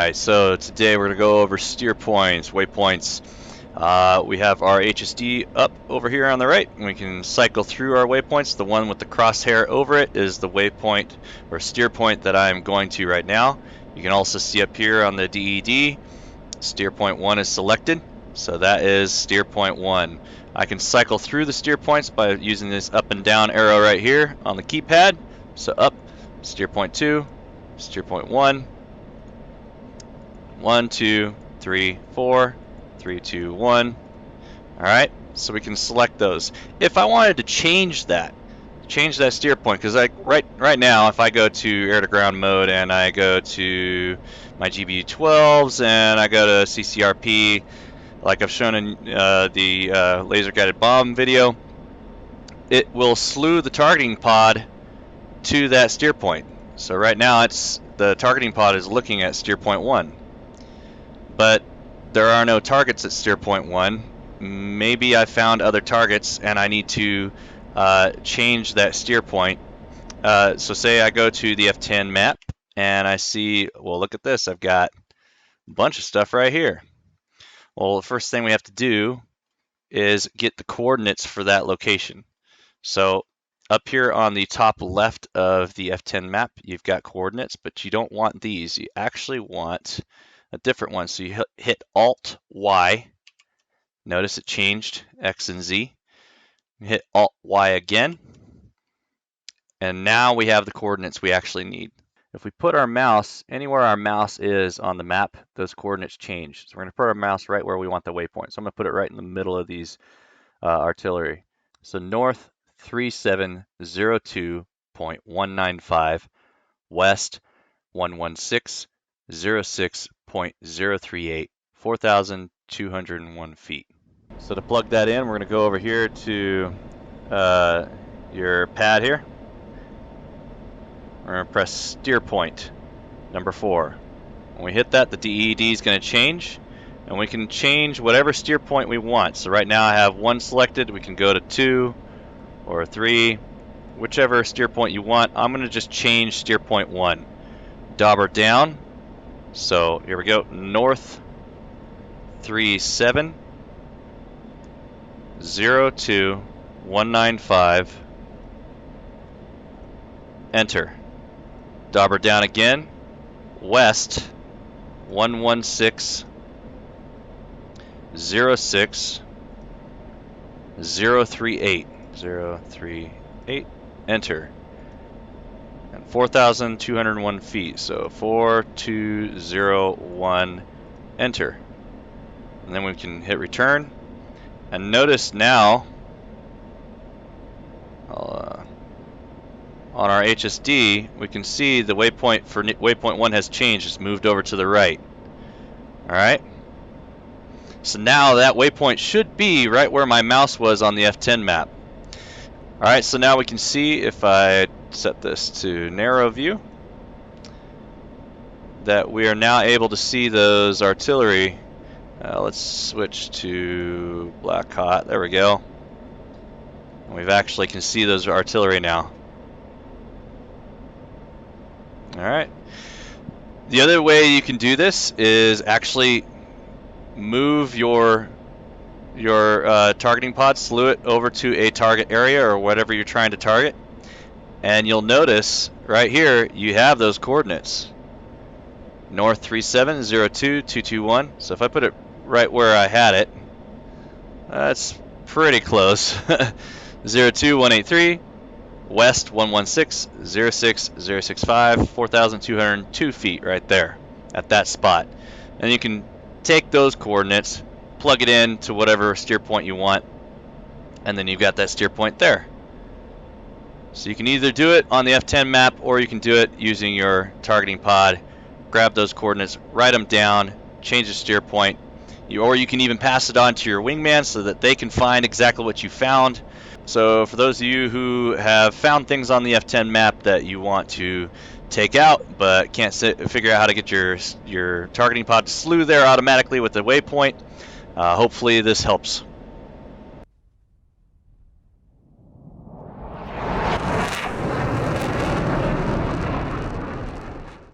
Alright, so today we're going to go over steer points, waypoints. We have our HSD up over here on the right. We can cycle through our waypoints. The one with the crosshair over it is the waypoint or steer point that I'm going to right now. You can also see up here on the DED, steer point 1 is selected. So that is steer point 1. I can cycle through the steer points by using this up and down arrow right here on the keypad. So up, steer point 2, steer point 1. 1, 2, 3, 4, 3, 2, 1. Alright, so we can select those. If I wanted to change that steer point, because right now if I go to air to ground mode and I go to my GBU12s and I go to CCRP, like I've shown in the laser guided bomb video, it will slew the targeting pod to that steer point. So right now the targeting pod is looking at steer point 1. But there are no targets at steer point 1. Maybe I found other targets and I need to change that steer point. So say I go to the F10 map and I see, well, look at this, I've got a bunch of stuff right here. Well, the first thing we have to do is get the coordinates for that location. So up here on the top left of the F10 map, you've got coordinates, but you don't want these. You actually want a different one. So you hit Alt Y. Notice it changed X and Z. You hit Alt Y again. And now we have the coordinates we actually need. If we put our mouse anywhere our mouse is on the map, those coordinates change. So we're going to put our mouse right where we want the waypoint. So I'm going to put it right in the middle of these artillery. So north 3702.195, west 116.06.038, 4,201 feet. So to plug that in, we're going to go over here to your pad here. We're going to press steer point number 4. When we hit that, the DED is going to change, and we can change whatever steer point we want. So right now I have 1 selected. We can go to 2 or 3, whichever steer point you want. I'm going to just change steer point 1. Dauber down. So here we go. North 3702.195. Enter. Dauber down again. West 116.06.038. Enter. And 4,201 feet. So 4201. Enter. And then we can hit return. And notice now on our HSD, we can see the waypoint for waypoint 1 has changed. It's moved over to the right. Alright. So now that waypoint should be right where my mouse was on the F10 map. Alright, so now we can see, if I set this to narrow view, that we are now able to see those artillery. Let's switch to black hot. There we go. And we've actually can see those artillery now. Alright. The other way you can do this is actually move your targeting pod, slew it over to a target area or whatever you're trying to target, and you'll notice right here you have those coordinates. North 3702.221. So if I put it right where I had it, that's pretty close. 02183. West 116.06.065, 4,202 feet right there at that spot. And you can take those coordinates, plug it in to whatever steer point you want, and then you've got that steer point there. So you can either do it on the F10 map or you can do it using your targeting pod. Grab those coordinates, write them down, change the steer point, or you can even pass it on to your wingman so that they can find exactly what you found. So for those of you who have found things on the F10 map that you want to take out but can't figure out how to get your targeting pod to slew there automatically with the waypoint, hopefully this helps.